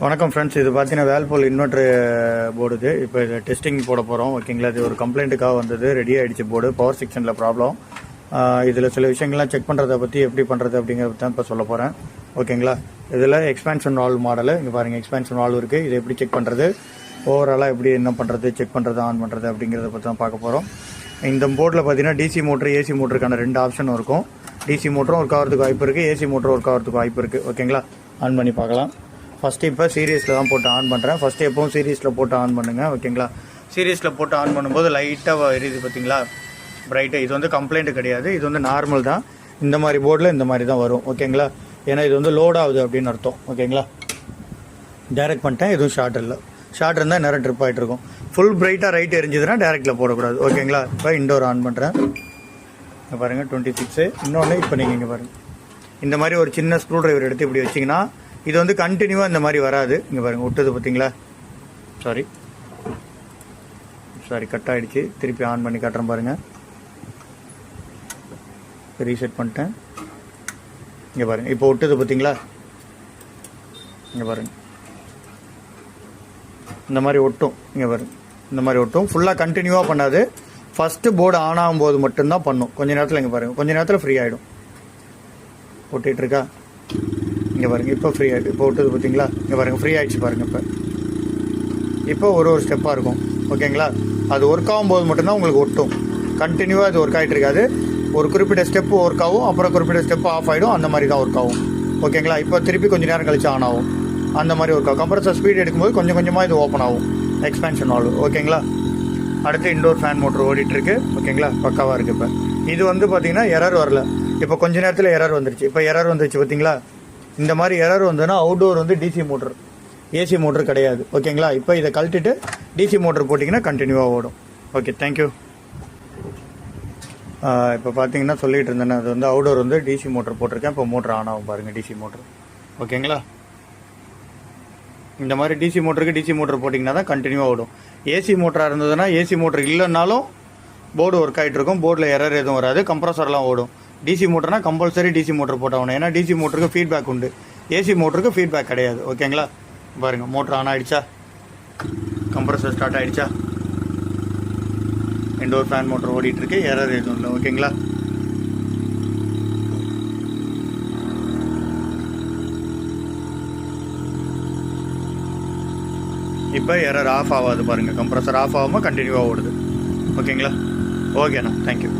வணக்கம் ஃப்ரெண்ட்ஸ், இது பார்த்தீங்கன்னா வேல்பூல் இன்வெர்ட்ரு போர்டு. இது இப்போ இதை டெஸ்டிங் போட போகிறோம். ஓகேங்களா, இது ஒரு கம்ப்ளைண்ட்டுக்காக வந்தது. ரெடி ஆகிடுச்சு போர்டு. பவர் செக்ஷனில் ப்ராப்ளம். இதில் சில விஷயங்கள்லாம் செக் பண்ணுறதை பற்றி எப்படி பண்ணுறது அப்படிங்கிறத தான் இப்போ சொல்ல போகிறேன். ஓகேங்களா, இதில் எக்ஸ்பேன்ஷன் வால்வ் மாடலு இங்கே பாருங்கள். எக்ஸ்பேன்ஷன் வால்வ் இருக்குது. இதை எப்படி செக் பண்ணுறது, ஓவராலாக எப்படி என்ன பண்ணுறது, செக் பண்ணுறது, ஆன் பண்ணுறது அப்படிங்கிறத பற்றி தான் பார்க்க போகிறோம். இந்த போர்டில் பார்த்தீங்கன்னா டிசி மோட்ரு, ஏசி மோட்டருக்கான 2 ஆப்ஷனும் இருக்கும். டிசி மோட்டரும் ஒர்க் ஆகிறதுக்கு வாய்ப்பு இருக்குது, ஏசி மோட்டரும் ஒர்க் ஆகிறதுக்கு வாய்ப்பு இருக்குது. ஓகேங்களா, ஆன் பண்ணி பார்க்கலாம். ஃபஸ்ட்டு இப்போ சீரியஸில் தான் போட்டு ஆன் பண்ணுறேன். ஃபஸ்ட்டு எப்போவும் சீரியஸில் போட்டு ஆன் பண்ணுங்கள். ஓகேங்களா, சீரியஸில் போட்டு ஆன் பண்ணும்போது லைட்டாக எரியுது பார்த்தீங்களா, பிரைட்டாக. இது வந்து கம்ப்ளைண்ட் கிடையாது, இது வந்து நார்மல் தான். இந்த மாதிரி போர்டில் இந்த மாதிரி தான் வரும். ஓகேங்களா, ஏன்னா இது வந்து லோட் ஆகுது அப்படின்னு அர்த்தம். ஓகேங்களா, டைரக்ட் பண்ணிட்டேன். எதுவும் ஷார்ட் இல்லை. ஷார்ட் இருந்தால் நேரம் ட்ரிப் ஆகிட்டு இருக்கும். ஃபுல் பிரைட்டாக ரைட் எரிஞ்சுதுன்னா டேரெக்டில் போடக்கூடாது. ஓகேங்களா, இப்போ இன்டோர் ஆன் பண்ணுறேன். இங்கே பாருங்கள் 26. இன்னொன்று இப்போ நீங்கள் இங்கே பாருங்கள், இந்த மாதிரி ஒரு சின்ன ஸ்க்ரூ ட்ரைவர் எடுத்து இப்படி வச்சிங்கன்னா இது வந்து கண்டினியூவாக இந்த மாதிரி வராது. இங்கே பாருங்கள், விட்டது பார்த்தீங்களா. சாரி கட் ஆகிடுச்சு. திருப்பி ஆன் பண்ணி காட்டுறேன் பாருங்கள். ரீசெட் பண்ணிட்டேன். இங்கே பாருங்கள், இப்போ விட்டது பார்த்தீங்களா. இங்கே பாருங்கள், இந்த மாதிரி ஒட்டும். இங்கே பாருங்கள், இந்த மாதிரி ஒட்டும். ஃபுல்லாக கண்டினியூவாக பண்ணாது. ஃபஸ்ட்டு போர்டு ஆன் ஆகும்போது மட்டும்தான் பண்ணும். கொஞ்சம் நேரத்தில் இங்கே பாருங்கள், கொஞ்சம் நேரத்தில் ஃப்ரீ ஆகிடும். ஒட்டிகிட்ருக்கா. இங்கே பாருங்கள், இப்போ ஃப்ரீ ஆகிடுது. இப்போ விட்டது பார்த்தீங்களா. இங்கே பாருங்கள், ஃப்ரீ ஆகிடுச்சு பாருங்கள். இப்போ ஒரு ஸ்டெப்பாக இருக்கும். ஓகேங்களா, அது ஒர்க் ஆகும்போது மட்டும்தான் உங்களுக்கு ஒட்டும். கண்டினியூவாக அது ஒர்க் ஆகிட்டு இருக்காது. ஒரு குறிப்பிட்ட ஸ்டெப்பு ஒர்க் ஆகும், அப்புறம் குறிப்பிட்ட ஸ்டெப்பு ஆஃப் ஆகிடும். அந்த மாதிரி தான் ஒர்க் ஆகும். ஓகேங்களா, இப்போ திருப்பி கொஞ்சம் நேரம் கழிச்சு ஆன் ஆகும். அந்த மாதிரி ஒர்க் ஆகும். கம்ப்ரஸர் ஸ்பீட் எடுக்கும்போது கொஞ்சம் கொஞ்சமாக இது ஓப்பன் ஆகும். Expansion valve. ஓகேங்களா, அடுத்து இன்டோர் ஃபேன் மோட்டர் ஓடிட்டுருக்கு. ஓகேங்களா, பக்காவாக இருக்குது. இப்போ இது வந்து பார்த்தீங்கன்னா எரர் வரல. இப்போ கொஞ்ச நேரத்தில் எரர் வந்துருச்சு. இப்போ எரர் வந்துருச்சு பார்த்தீங்களா. இந்த மாதிரி எரர் வந்ததுன்னா அவுட்டோர் வந்து டிசி மோட்டர், ஏசி மோட்டர் கிடையாது. ஓகேங்களா, இப்போ இதை கழட்டிட்டு டிசி மோட்டர் போட்டிங்கன்னா கண்டினியூவாக ஓடும். Okay, thank you. இப்போ பார்த்தீங்கன்னா சொல்லிகிட்டு இருந்தேன்னா, அது வந்து அவுட்டோர் வந்து டிசி மோட்டர் போட்டிருக்கேன். இப்போ மோட்டர் ஆன் ஆகும் பாருங்கள், டிசி மோட்டர். ஓகேங்களா, இந்த மாதிரி டிசி மோட்டருக்கு டிசி மோட்டர் போட்டிங்கன்னா தான் கண்டினியூவாக ஓடும். ஏசி மோட்டராக இருந்ததுன்னா, ஏசி மோட்டர் இல்லைன்னாலும் போர்டு ஒர்க் ஆகிட்டு இருக்கும். போர்டில் எரர் எதுவும் வராது. கம்ப்ரஸர்லாம் ஓடும். டிசி மோட்டர்னால் கம்பல்சரி டிசி மோட்டர் போட்டாகணும். ஏன்னா டிசி மோட்டருக்கு ஃபீட்பேக் உண்டு, ஏசி மோட்டருக்கு ஃபீட்பேக் கிடையாது. ஓகேங்களா, பாருங்கள், மோட்டர் ஆன் ஆகிடுச்சா, கம்ப்ரஸர் ஸ்டார்ட் ஆகிடுச்சா, இன்டோர் ஃபேன் மோட்டர் ஓடிட்டுருக்கு. எரர் எதுவும் இல்லை. ஓகேங்களா, இப்போ எரர் ஆஃப் ஆகாது பாருங்கள். கம்ப்ரஸர் ஆஃப் ஆகாமல் கண்டினியூவாக ஓடுது. ஓகேங்களா, ஓகேண்ணா, தேங்க்யூ.